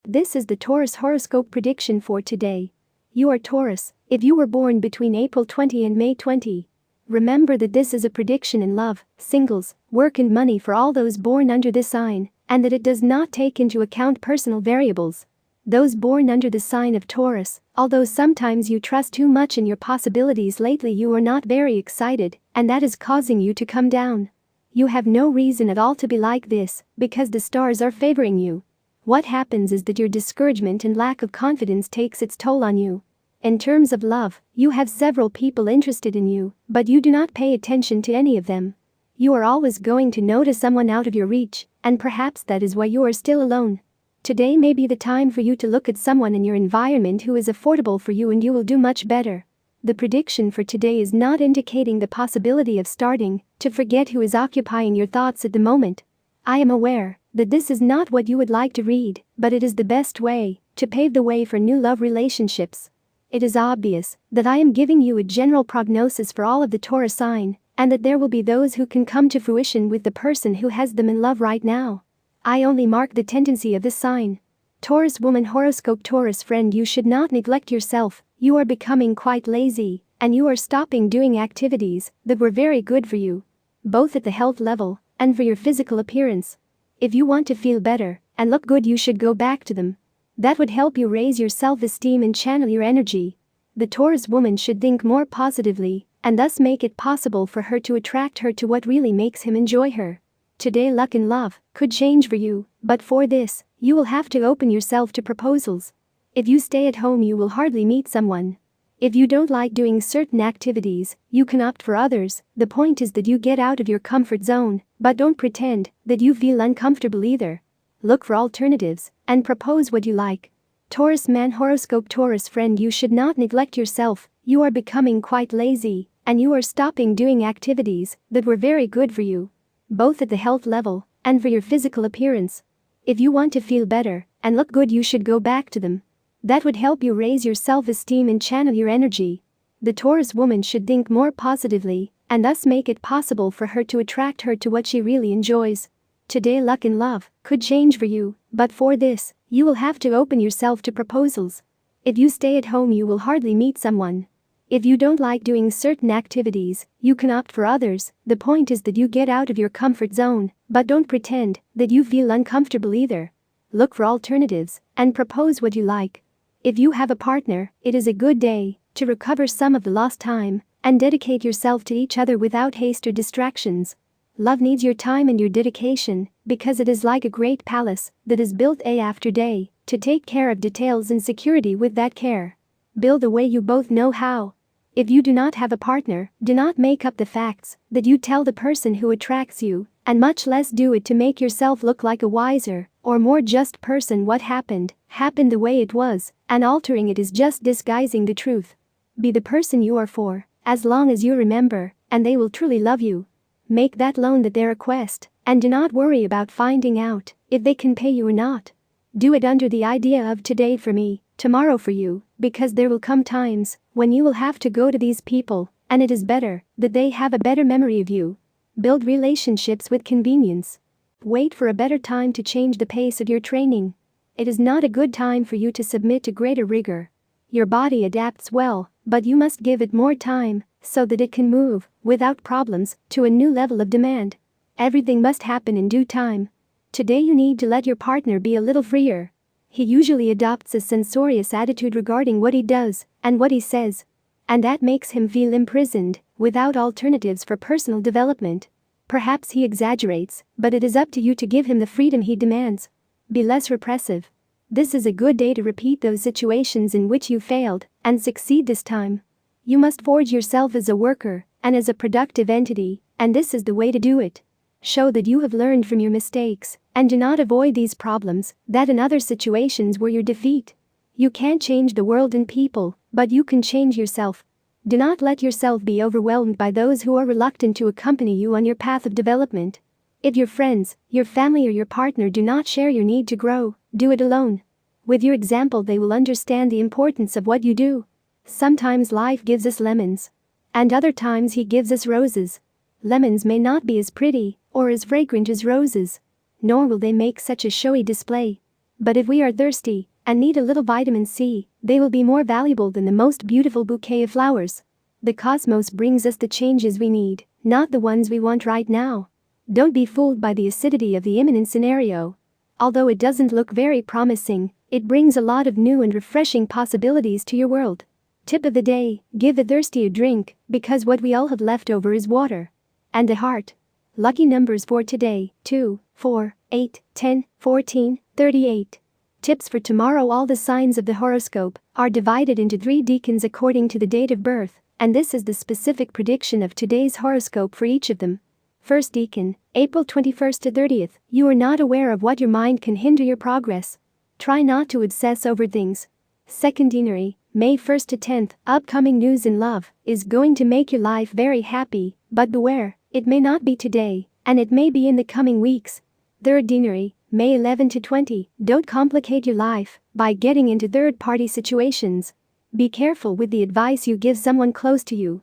This is the Taurus horoscope prediction for today. You are Taurus, if you were born between April 20 and May 20. Remember that this is a prediction in love, singles, work and money for all those born under this sign, and that it does not take into account personal variables. Those born under the sign of Taurus, although sometimes you trust too much in your possibilities lately, you are not very excited, and that is causing you to come down. You have no reason at all to be like this, because the stars are favoring you. What happens is that your discouragement and lack of confidence takes its toll on you. In terms of love, you have several people interested in you, but you do not pay attention to any of them. You are always going to notice someone out of your reach, and perhaps that is why you are still alone. Today may be the time for you to look at someone in your environment who is affordable for you, and you will do much better. The prediction for today is not indicating the possibility of starting to forget who is occupying your thoughts at the moment. I am aware that this is not what you would like to read, but it is the best way to pave the way for new love relationships. It is obvious that I am giving you a general prognosis for all of the Taurus sign, and that there will be those who can come to fruition with the person who has them in love right now. I only mark the tendency of this sign. Taurus woman horoscope Taurus friend, you should not neglect yourself. You are becoming quite lazy, and you are stopping doing activities that were very good for you, both at the health level and for your physical appearance. If you want to feel better and look good, you should go back to them. That would help you raise your self-esteem and channel your energy. The Taurus woman should think more positively and thus make it possible for her to attract her to what really makes him enjoy her. Today luck in love could change for you, but for this, you will have to open yourself to proposals. If you stay at home, you will hardly meet someone. If you don't like doing certain activities, you can opt for others. The point is that you get out of your comfort zone, but don't pretend that you feel uncomfortable either. Look for alternatives and propose what you like. Taurus man horoscope Taurus friend, you should not neglect yourself. You are becoming quite lazy, and you are stopping doing activities that were very good for you, both at the health level and for your physical appearance. If you want to feel better and look good, you should go back to them. That would help you raise your self-esteem and channel your energy. The Taurus woman should think more positively and thus make it possible for her to attract her to what she really enjoys. Today luck in love could change for you, but for this, you will have to open yourself to proposals. If you stay at home, you will hardly meet someone. If you don't like doing certain activities, you can opt for others. The point is that you get out of your comfort zone, but don't pretend that you feel uncomfortable either. Look for alternatives and propose what you like. If you have a partner, it is a good day to recover some of the lost time and dedicate yourself to each other without haste or distractions. Love needs your time and your dedication, because it is like a great palace that is built day after day to take care of details and security with that care. Build the way you both know how. If you do not have a partner, do not make up the facts that you tell the person who attracts you, and much less do it to make yourself look like a wiser or more just person. What happened the way it was, and altering it is just disguising the truth. Be the person you are for, as long as you remember, and they will truly love you. Make that loan their request, and do not worry about finding out if they can pay you or not. Do it under the idea of today for me, tomorrow for you, because there will come times when you will have to go to these people, and it is better that they have a better memory of you. Build relationships with convenience. Wait for a better time to change the pace of your training. It is not a good time for you to submit to greater rigor. Your body adapts well, but you must give it more time so that it can move without problems to a new level of demand. Everything must happen in due time. Today you need to let your partner be a little freer. He usually adopts a censorious attitude regarding what he does and what he says, and that makes him feel imprisoned without alternatives for personal development. Perhaps he exaggerates, but it is up to you to give him the freedom he demands. Be less repressive. This is a good day to repeat those situations in which you failed and succeed this time. You must forge yourself as a worker and as a productive entity, and this is the way to do it. Show that you have learned from your mistakes and do not avoid these problems that in other situations were your defeat. You can't change the world and people, but you can change yourself. Do not let yourself be overwhelmed by those who are reluctant to accompany you on your path of development. If your friends, your family or your partner do not share your need to grow, do it alone. With your example, they will understand the importance of what you do. Sometimes life gives us lemons, and other times he gives us roses. Lemons may not be as pretty or as fragrant as roses, nor will they make such a showy display. But if we are thirsty and need a little vitamin C, they will be more valuable than the most beautiful bouquet of flowers. The cosmos brings us the changes we need, not the ones we want right now. Don't be fooled by the acidity of the imminent scenario. Although it doesn't look very promising, it brings a lot of new and refreshing possibilities to your world. Tip of the day: give the thirsty a drink, because what we all have left over is water. And a heart. Lucky numbers for today: 2, 4, 8, 10, 14, 38. Tips for tomorrow: all the signs of the horoscope are divided into 3 decans according to the date of birth, and this is the specific prediction of today's horoscope for each of them. First decan, April 21st to 30th. You are not aware of what your mind can hinder your progress. Try not to obsess over things. Second deanery, May 1st to 10th. Upcoming news in love is going to make your life very happy, but beware, it may not be today, and it may be in the coming weeks. Third deanery, May 11 to 20. Don't complicate your life by getting into third-party situations. Be careful with the advice you give someone close to you,